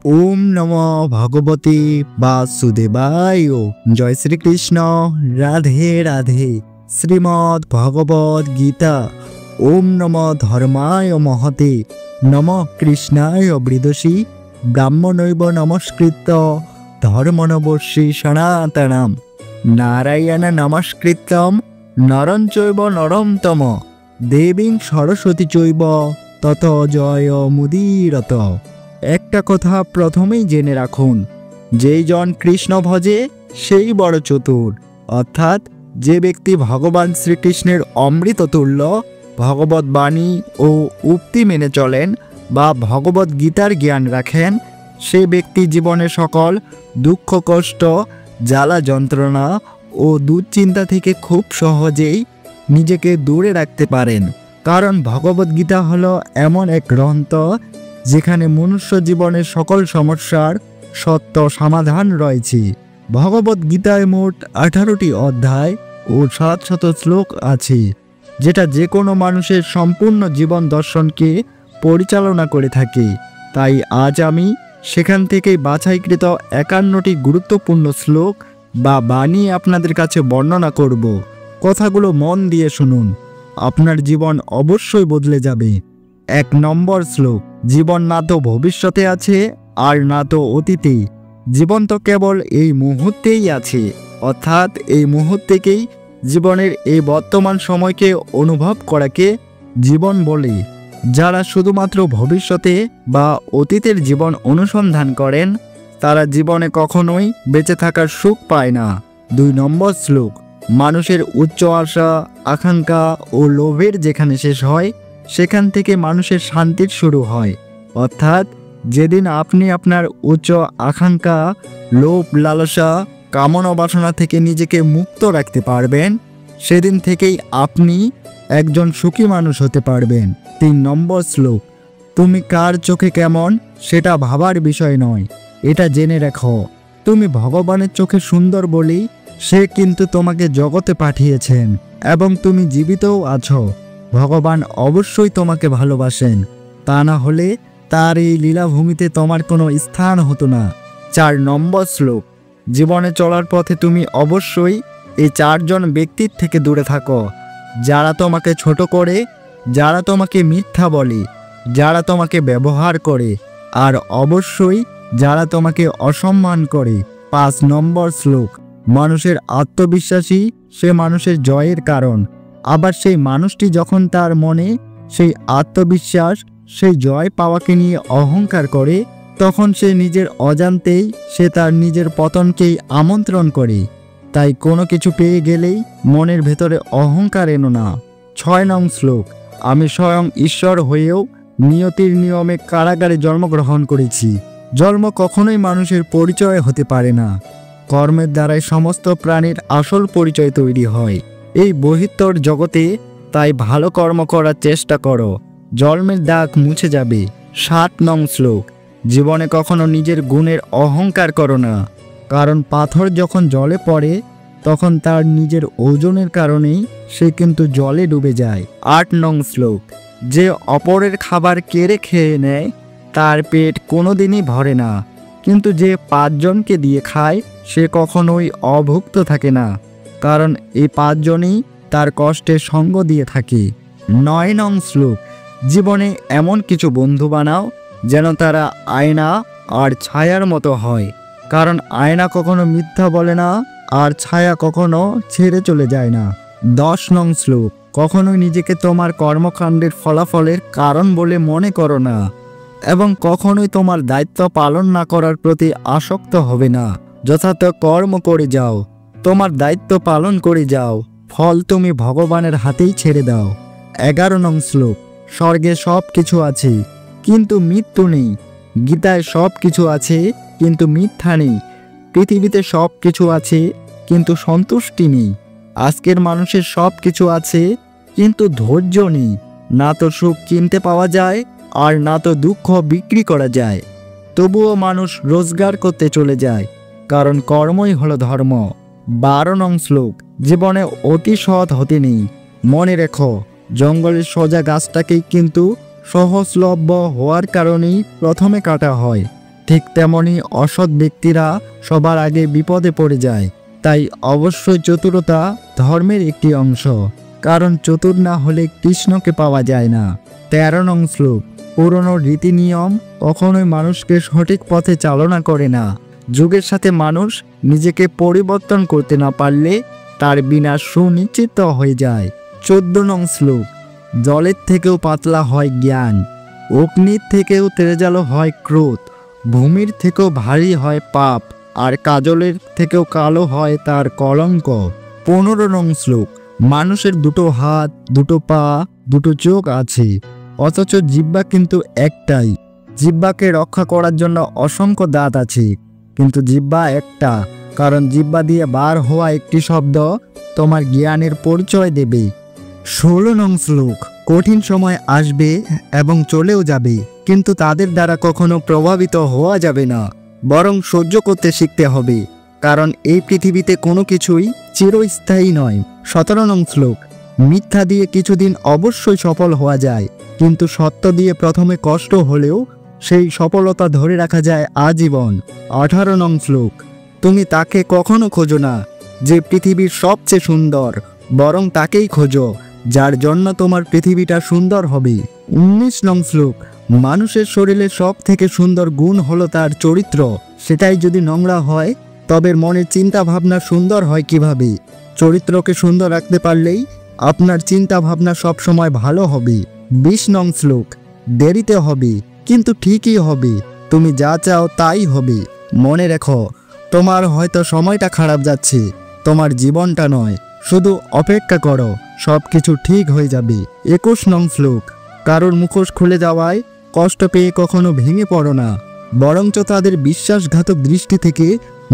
ওম নমঃ ভগবতে বাসুদেবায়। জয় শ্রীকৃষ্ণ। রাধে রাধে। শ্রীমদ্ ভগবদ গীতা। ওম নমঃ ধর্মায় মহতে নমঃ কৃষ্ণায় বৃদসি ব্রাহ্মণৈব নমস্কৃত্য ধর্মনবর্ষী সনাতনম নারায়ণ নমস্কৃত্যম নরং চৈব নরোত্তম দেবীং সরস্বতী চৈব তত জয় মুদীরত। একটা কথা প্রথমেই জেনে রাখুন, যেই জন কৃষ্ণ ভজে সেই বড় চতুর। অর্থাৎ যে ব্যক্তি ভগবান শ্রীকৃষ্ণের অমৃততুল্য ভগবত বাণী ও উক্তি মেনে চলেন বা ভগবত গীতার জ্ঞান রাখেন, সে ব্যক্তি জীবনে সকল দুঃখ কষ্ট জ্বালা যন্ত্রণা ও দুশ্চিন্তা থেকে খুব সহজেই নিজেকে দূরে রাখতে পারেন। কারণ ভগবত গীতা হলো এমন এক গ্রন্থ যেখানে মনুষ্য জীবনের সকল সমস্যার সত্য সমাধান রয়েছে। ভগবত গীতায় মোট 18টি অধ্যায় ও 700 শ্লোক আছে, যেটা যে কোনো মানুষের সম্পূর্ণ জীবন দর্শনকে পরিচালনা করে থাকে। তাই আজ আমি সেখান থেকেই বাছাইকৃত 51টি গুরুত্বপূর্ণ শ্লোক বা বাণী আপনাদের কাছে বর্ণনা করব। কথাগুলো মন দিয়ে শুনুন, আপনার জীবন অবশ্যই বদলে যাবে। 1 নম্বর শ্লোক। জীবন না তো ভবিষ্যতে আছে আর না তো অতীতে, জীবন তো কেবল এই মুহূর্তেই আছে। অর্থাৎ এই মুহূর্তেকেই, জীবনের এই বর্তমান সময়কে অনুভব করাকে জীবন বলে। যারা শুধুমাত্র ভবিষ্যতে বা অতীতের জীবন অনুসন্ধান করেন, তারা জীবনে কখনোই বেঁচে থাকার সুখ পায় না। 2 নম্বর শ্লোক। মানুষের উচ্চ আশা আকাঙ্ক্ষা ও লোভের যেখানে শেষ হয়, সেখান থেকে মানুষের শান্তির শুরু হয়। অর্থাৎ যেদিন আপনি আপনার উচ্চ আকাঙ্ক্ষা লোভ লালসা কামনা বাসনা থেকে নিজেকে মুক্ত রাখতে পারবেন, সেদিন থেকেই আপনি একজন সুখী মানুষ হতে পারবেন। 3 নম্বর শ্লোক। তুমি কার চোখে কেমন সেটা ভাবার বিষয় নয়, এটা জেনে রাখো, তুমি ভগবানের চোখে সুন্দর বলেই সে কিন্তু তোমাকে জগতে পাঠিয়েছেন এবং তুমি জীবিতও আছো। ভগবান অবশ্যই তোমাকে ভালোবাসেন, তা না হলে তার এই লীলাভূমিতে তোমার কোনো স্থান হতো না। 4 নম্বর শ্লোক। জীবনে চলার পথে তুমি অবশ্যই এই 4 জন ব্যক্তির থেকে দূরে থাকো, যারা তোমাকে ছোট করে, যারা তোমাকে মিথ্যা বলে, যারা তোমাকে ব্যবহার করে, আর অবশ্যই যারা তোমাকে অসম্মান করে। 5 নম্বর শ্লোক। মানুষের আত্মবিশ্বাসী সে মানুষের জয়ের কারণ। আবার সেই মানুষটি যখন তার মনে সেই আত্মবিশ্বাস, সেই জয় পাওয়াকে নিয়ে অহংকার করে, তখন সে নিজের অজান্তেই সে তার নিজের পতনকেই আমন্ত্রণ করে। তাই কোনো কিছু পেয়ে গেলেই মনের ভেতরে অহংকার এনো না। 6 নং শ্লোক। আমি স্বয়ং ঈশ্বর হয়েও নিয়তির নিয়মে কারাগারে জন্মগ্রহণ করেছি। জন্ম কখনোই মানুষের পরিচয় হতে পারে না, কর্মের দ্বারাই সমস্ত প্রাণীর আসল পরিচয় তৈরি হয় এই বহিঃতর জগতে। তাই ভালো কর্ম করার চেষ্টা করো, জন্মের দাগ মুছে যাবে। 7 নং শ্লোক। জীবনে কখনো নিজের গুণের অহংকার করো না, কারণ পাথর যখন জলে পড়ে তখন তার নিজের ওজনের কারণেই সে কিন্তু জলে ডুবে যায়। 8 নং শ্লোক। যে অপরের খাবার কেড়ে খেয়ে নেয় তার পেট কোনোদিনই ভরে না, কিন্তু যে 5 জনকে দিয়ে খায় সে কখনোই অভুক্ত থাকে না, কারণ এই 5 জনই তার কষ্টে সঙ্গ দিয়ে থাকে। 9 নং শ্লোক। জীবনে এমন কিছু বন্ধু বানাও যেন তারা আয়না আর ছায়ার মতো হয়, কারণ আয়না কখনো মিথ্যা বলে না আর ছায়া কখনো ছেড়ে চলে যায় না। 10 নং শ্লোক। কখনোই নিজেকে তোমার কর্মকাণ্ডের ফলাফলের কারণ বলে মনে করো না এবং কখনোই তোমার দায়িত্ব পালন না করার প্রতি আসক্ত হবে না। যথার্থ কর্ম করে যাও, তোমার দায়িত্ব পালন করে যাও, ফল তুমি ভগবানের হাতেই ছেড়ে দাও। 11 নং শ্লোক। স্বর্গে সব কিছু আছে কিন্তু মৃত্যু নেই। গীতায় সব কিছু আছে কিন্তু মিথ্যা নেই। পৃথিবীতে সব কিছু আছে কিন্তু সন্তুষ্টি নেই। আজকের মানুষের সব কিছু আছে কিন্তু ধৈর্য নেই। না তো সুখ কিনতে পাওয়া যায় আর না তো দুঃখ বিক্রি করা যায়। তবুও মানুষ রোজগার করতে চলে যায়, কারণ কর্মই হলো ধর্ম। 12 নং শ্লোক। জীবনে অতি সৎ হতে নেই। মনে রেখো, জঙ্গলের সোজা গাছটাকেই কিন্তু সহজলভ্য হওয়ার কারণেই প্রথমে কাটা হয়, ঠিক তেমনি অসৎ ব্যক্তিরা সবার আগে বিপদে পড়ে যায়। তাই অবশ্যই চতুরতা ধর্মের একটি অংশ, কারণ চতুর না হলে কৃষ্ণকে পাওয়া যায় না। 13 নং শ্লোক। পুরনো রীতি নিয়ম কখনোই মানুষকে সঠিক পথে চালনা করে না। যুগের সাথে মানুষ নিজেকে পরিবর্তন করতে না পারলে তার বিনাশ সুনিশ্চিত হয়ে যায়। 14 নং শ্লোক। জলের থেকেও পাতলা হয় জ্ঞান, অগ্নির থেকেও তেজালো হয় ক্রোধ, ভূমির থেকেও ভারী হয় পাপ, আর কাজলের থেকেও কালো হয় তার কলঙ্ক। 15 নং শ্লোক। মানুষের দুটো হাত, দুটো পা, দুটো চোখ আছে, অথচ জিহ্বা কিন্তু একটাই। জিহ্বাকে রক্ষা করার জন্য অসংখ্য দাঁত আছে, কিন্তু জিহ্বা একটা, কারণ জিহ্বা দিয়ে বার হওয়া একটি শব্দ তোমার জ্ঞানের পরিচয় দেবে। 16 নং শ্লোক। কঠিন সময় আসবে এবং চলেও যাবে, কিন্তু তাদের দ্বারা কখনো প্রভাবিত হওয়া যাবে না, বরং সহ্য করতে শিখতে হবে, কারণ এই পৃথিবীতে কোনো কিছুই চিরস্থায়ী নয়। 17 নং শ্লোক। মিথ্যা দিয়ে কিছুদিন অবশ্যই সফল হওয়া যায়, কিন্তু সত্য দিয়ে প্রথমে কষ্ট হলেও সেই সফলতা ধরে রাখা যায় আজীবন। 18 নং শ্লোক। তুমি তাকে কখনো খোঁজো না যে পৃথিবীর সবচেয়ে সুন্দর, বরং তাকেই খোঁজো যার জন্য তোমার পৃথিবীটা সুন্দর হবে। 19 নং শ্লোক। মানুষের শরীরে সব থেকে সুন্দর গুণ হলো তার চরিত্র, সেটাই যদি নোংরা হয় তবে মনের চিন্তা ভাবনা সুন্দর হয় কিভাবে? চরিত্রকে সুন্দর রাখতে পারলেই আপনার চিন্তা ভাবনা সবসময় ভালো হবে। 20 নং শ্লোক। দেরিতে হবে, কিন্তু ঠিকই হবে, তুমি যা চাও তাই হবে। মনে রেখো, তোমার হয়তো সময়টা খারাপ যাচ্ছে, তোমার জীবনটা নয়। শুধু অপেক্ষা করো, সব কিছু ঠিক হয়ে যাবে। 21 নং শ্লোক। কারোর মুখোশ খুলে যাওয়ায় কষ্ট পেয়ে কখনো ভেঙে পড়ো না, বরঞ্চ তাদের বিশ্বাসঘাতক দৃষ্টি থেকে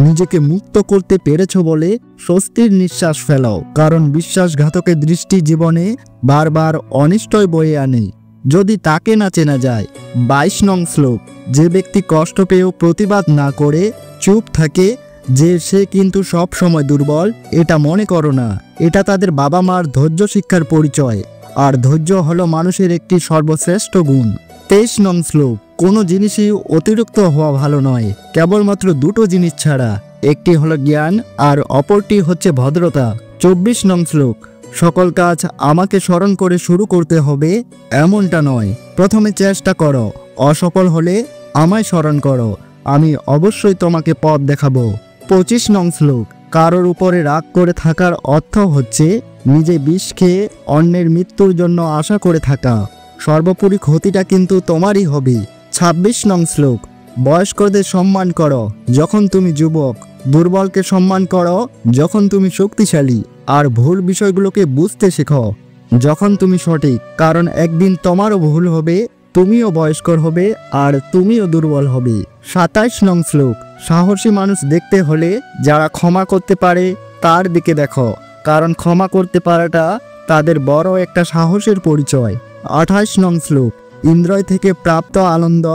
নিজেকে মুক্ত করতে পেরেছ বলে স্বস্তির নিঃশ্বাস ফেলাও, কারণ বিশ্বাসঘাতকের দৃষ্টি জীবনে বারবার অনিষ্টই বয়ে আনে যদি তাকে না চেনা যায়। 22 নং শ্লোক। যে ব্যক্তি কষ্ট পেয়েও প্রতিবাদ না করে চুপ থাকে, যে সে কিন্তু সব সময় দুর্বল, এটা মনে করো না। এটা তাদের বাবা মার ধৈর্য শিক্ষার পরিচয়, আর ধৈর্য হলো মানুষের একটি সর্বশ্রেষ্ঠ গুণ। 23 নং শ্লোক। কোনো জিনিসই অতিরিক্ত হওয়া ভালো নয়, কেবলমাত্র দুটো জিনিস ছাড়া, একটি হলো জ্ঞান আর অপরটি হচ্ছে ভদ্রতা। 24 নং শ্লোক। সকল কাজ আমাকে স্মরণ করে শুরু করতে হবে এমনটা নয়, প্রথমে চেষ্টা করো, অসফল হলে আমায় স্মরণ করো, আমি অবশ্যই তোমাকে পথ দেখাবো। 25 নং শ্লোক। কারোর উপরে রাগ করে থাকার অর্থ হচ্ছে নিজে বিষ খেয়ে অন্যের মৃত্যুর জন্য আশা করে থাকা, সর্বোপরি ক্ষতিটা কিন্তু তোমারই হবে। 26 নং শ্লোক। বয়স্কদের সম্মান করো যখন তুমি যুবক, দুর্বলকে সম্মান করো যখন তুমি শক্তিশালী, আর ভুল বিষয়গুলোকে বুঝতে শেখো যখন তুমি সঠিক, কারণ একদিন তোমারও ভুল হবে, তুমিও বয়স্কর হবে, আর তুমিও দুর্বল হবে। 27 নং শ্লোক। সাহসী মানুষ দেখতে হলে যারা ক্ষমা করতে পারে তার দিকে দেখো, কারণ ক্ষমা করতে পারাটা তাদের বড় একটা সাহসের পরিচয়। 28 নং শ্লোক। ইন্দ্রিয় থেকে প্রাপ্ত আনন্দ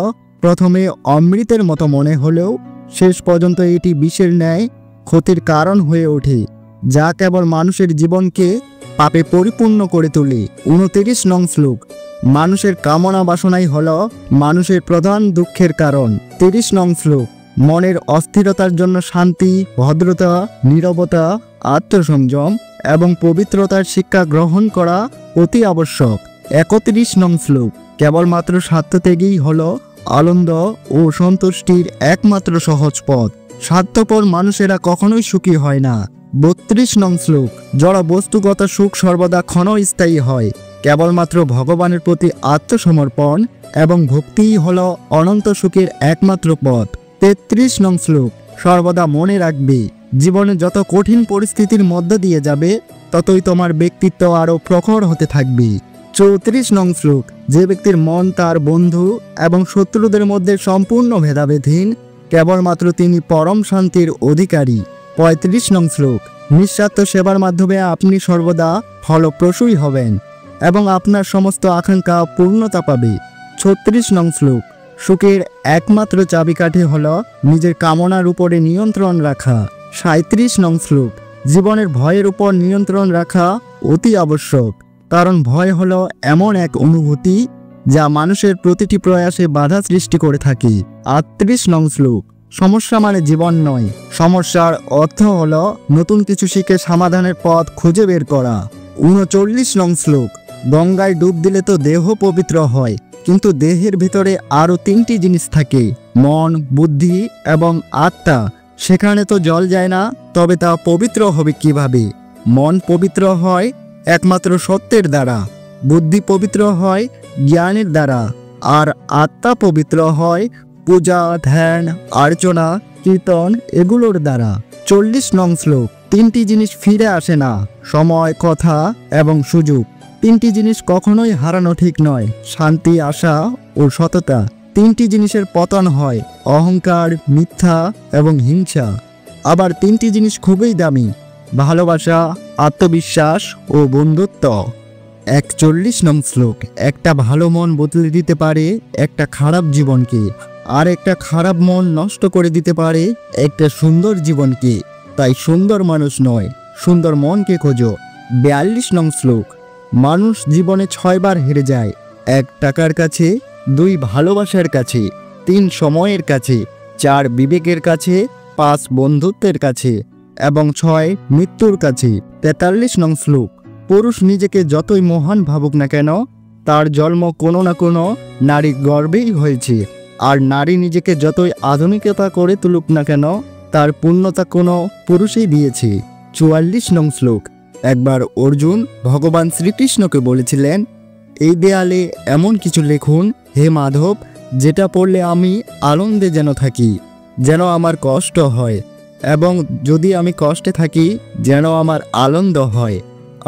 প্রথমে অমৃতের মতো মনে হলেও শেষ পর্যন্ত এটি বিষের ন্যায় ক্ষতির কারণ হয়ে ওঠে, যা কেবল মানুষের জীবনকে পাপে পরিপূর্ণ করে তোলে। 29 নং শ্লোক। মানুষের কামনা বাসনাই হলো মানুষের প্রধান দুঃখের কারণ। 30 নং শ্লোক। মনের অস্থিরতার জন্য শান্তি, ভদ্রতা, নীরবতা, আত্মসংযম এবং পবিত্রতার শিক্ষা গ্রহণ করা অতি আবশ্যক। 31 নং শ্লোক। কেবলমাত্র স্বার্থত্যাগই হলো আনন্দ ও সন্তুষ্টির একমাত্র সহজ পথ, স্বার্থপর মানুষেরা কখনোই সুখী হয় না। 32 নং শ্লোক। জড় বস্তুগত সুখ সর্বদা ক্ষণস্থায়ী হয়, কেবলমাত্র ভগবানের প্রতি আত্মসমর্পণ এবং ভক্তিই হলো অনন্ত সুখের একমাত্র পথ। 33 নং শ্লোক। সর্বদা মনে রাখবে, জীবনে যত কঠিন পরিস্থিতির মধ্য দিয়ে যাবে ততই তোমার ব্যক্তিত্ব আরও প্রখর হতে থাকবে। 34 নং শ্লোক। যে ব্যক্তির মন তার বন্ধু এবং শত্রুদের মধ্যে সম্পূর্ণ ভেদাভেদহীন, কেবলমাত্র তিনি পরম শান্তির অধিকারী। 35 নং শ্লোক। নিঃস্বার্থ সেবার মাধ্যমে আপনি সর্বদা ফলপ্রসূই হবেন এবং আপনার সমস্ত আকাঙ্ক্ষা পূর্ণতা পাবে। 36 নং শ্লোক। সুখের একমাত্র চাবিকাঠি হল নিজের কামনার উপরে নিয়ন্ত্রণ রাখা। 37 নং শ্লোক। জীবনের ভয়ের উপর নিয়ন্ত্রণ রাখা অতি আবশ্যক, কারণ ভয় হলো এমন এক অনুভূতি যা মানুষের প্রতিটি প্রয়াসে বাধা সৃষ্টি করে থাকে। ৩৮ নং শ্লোক। সমস্যা মানে জীবন নয়, সমস্যার অর্থ হলো নতুন কিছু শিখে সমাধানের পথ খুঁজে বের করা। ৩৯ নং শ্লোক। গঙ্গায় ডুব দিলে তো দেহ পবিত্র হয়, কিন্তু দেহের ভিতরে আরও ৩টি জিনিস থাকে, মন, বুদ্ধি এবং আত্মা। সেখানে তো জল যায় না, তবে তা পবিত্র হবে কিভাবে? মন পবিত্র হয় একমাত্র সত্যের দ্বারা, বুদ্ধি পবিত্র হয় জ্ঞানের দ্বারা, আর আত্মা পবিত্র হয় পূজা, ধ্যান, অর্চনা, কীর্তন এগুলোর দ্বারা। ৪০ নং শ্লোক। ৩টি জিনিস ফিরে আসে না, সময়, কথা এবং সুযোগ। 3টি জিনিস কখনোই হারানো ঠিক নয়, শান্তি, আশা ও সততা। 3টি জিনিসের পতন হয়, অহংকার, মিথ্যা এবং হিংসা। আবার 3টি জিনিস খুবই দামি, ভালোবাসা, আত্মবিশ্বাস ও বন্ধুত্ব। ৪১ নং শ্লোক। একটা ভালো মন বদলে দিতে পারে একটা খারাপ জীবনকে, আর একটা খারাপ মন নষ্ট করে দিতে পারে একটা সুন্দর জীবনকে। তাই সুন্দর মানুষ নয়, সুন্দর মনকে খোঁজো। ৪২ নং শ্লোক। মানুষ জীবনে 6 বার হেরে যায়, 1 টাকার কাছে, 2 ভালোবাসার কাছে, 3 সময়ের কাছে, 4 বিবেকের কাছে, 5 বন্ধুত্বের কাছে এবং 6 মৃত্যুর কাছে। ৪৩ নং শ্লোক। পুরুষ নিজেকে যতই মহান ভাবুক না কেন, তার জন্ম কোনো না কোনো নারীর গর্ভেই হয়েছে, আর নারী নিজেকে যতই আধুনিকতা করে তুলুক না কেন, তার পূর্ণতা কোনো পুরুষই দিয়েছে। ৪৪ নং শ্লোক। একবার অর্জুন ভগবান শ্রীকৃষ্ণকে বলেছিলেন, এই দেয়ালে এমন কিছু লিখুন হে মাধব, যেটা পড়লে আমি আনন্দে যেন থাকি, যেন আমার কষ্ট হয়, এবং যদি আমি কষ্টে থাকি যেন আমার আনন্দ হয়।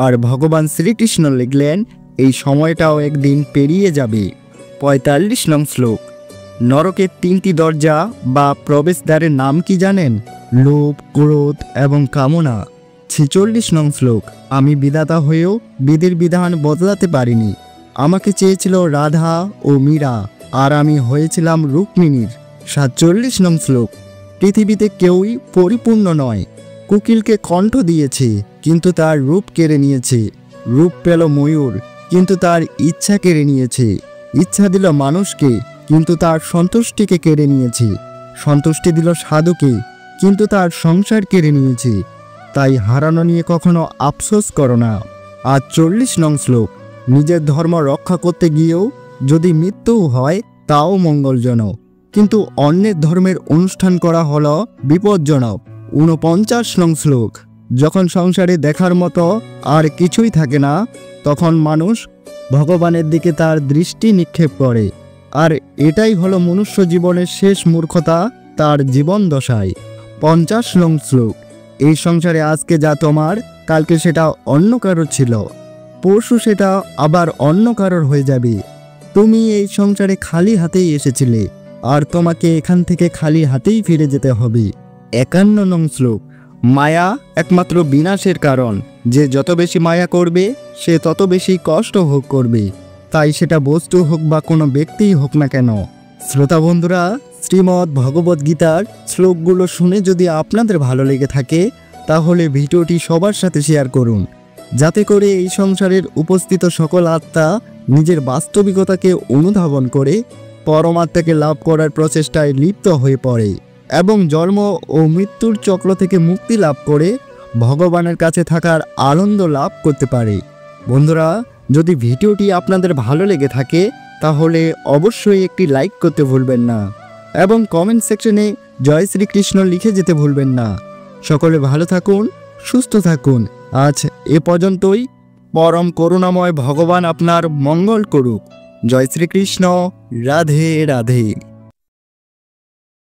আর ভগবান শ্রীকৃষ্ণ লিখলেন, এই সময়টাও একদিন পেরিয়ে যাবে। ৪৫ নং শ্লোক। নরকের 3টি দরজা বা প্রবেশদ্বারের নাম কি জানেন? লোভ, ক্রোধ এবং কামনা। ৪৬ নং শ্লোক। আমি বিধাতা হয়েও বিধির বিধান বদলাতে পারিনি। আমাকে চেয়েছিল রাধা ও মীরা, আর আমি হয়েছিলাম রুক্মিণীর। ৪৭ নং শ্লোক। পৃথিবীতে কেউই পরিপূর্ণ নয়। কোকিলকে কণ্ঠ দিয়েছে, কিন্তু তার রূপ কেড়ে নিয়েছে। রূপ পেল ময়ূর, কিন্তু তার ইচ্ছা কেড়ে নিয়েছে। ইচ্ছা দিল মানুষকে, কিন্তু তার সন্তুষ্টিকে কেড়ে নিয়েছে। সন্তুষ্টি দিল সাধুকে, কিন্তু তার সংসার কেড়ে নিয়েছে। তাই হারানো নিয়ে কখনো আফসোস করো না। আর ৪০ নং শ্লোক। নিজের ধর্ম রক্ষা করতে গিয়েও যদি মৃত্যুও হয় তাও মঙ্গলজনক, কিন্তু অন্যের ধর্মের অনুষ্ঠান করা হলো বিপজ্জনক। ৪৯ নং শ্লোক। যখন সংসারে দেখার মতো আর কিছুই থাকে না, তখন মানুষ ভগবানের দিকে তার দৃষ্টি নিক্ষেপ করে, আর এটাই হলো মনুষ্য জীবনের শেষ মূর্খতা তার জীবন দশায়। ৫০ নং শ্লোক। এই সংসারে আজকে যা তোমার, কালকে সেটা অন্য কারোর ছিল, পরশু সেটা আবার অন্য কারোর হয়ে যাবে। তুমি এই সংসারে খালি হাতেই এসেছিলে, আর তোমাকে এখান থেকে খালি হাতেই ফিরে যেতে হবে। ৫১ নং শ্লোক। মায়া একমাত্র বিনাশের কারণ। যে যত বেশি মায়া করবে সে তত বেশি কষ্ট ভোগ করবে, তাই সেটা বস্তু হোক বা কোনো ব্যক্তিই হোক না কেন। শ্রোতা বন্ধুরা, শ্রীমদ্ ভগবদ্ গীতার শ্লোকগুলো শুনে যদি আপনাদের ভালো লেগে থাকে, তাহলে ভিডিওটি সবার সাথে শেয়ার করুন, যাতে করে এই সংসারের উপস্থিত সকল আত্মা নিজের বাস্তবিকতাকে অনুধাবন করে পরমাত্মাকে লাভ করার প্রচেষ্টায় লিপ্ত হয়ে পড়ে এবং জন্ম ও মৃত্যুর চক্র থেকে মুক্তি লাভ করে ভগবানের কাছে থাকার আনন্দ লাভ করতে পারে। বন্ধুরা, যদি ভিডিওটি আপনাদের ভালো লেগে থাকে তাহলে অবশ্যই একটি লাইক করতে ভুলবেন না এবং কমেন্ট সেকশনে জয় শ্রীকৃষ্ণ লিখে যেতে ভুলবেন না। সকলে ভালো থাকুন, সুস্থ থাকুন। আজ এ পর্যন্তই। পরম করুণাময় ভগবান আপনার মঙ্গল করুক। জয় শ্রীকৃষ্ণ। রাধে রাধে।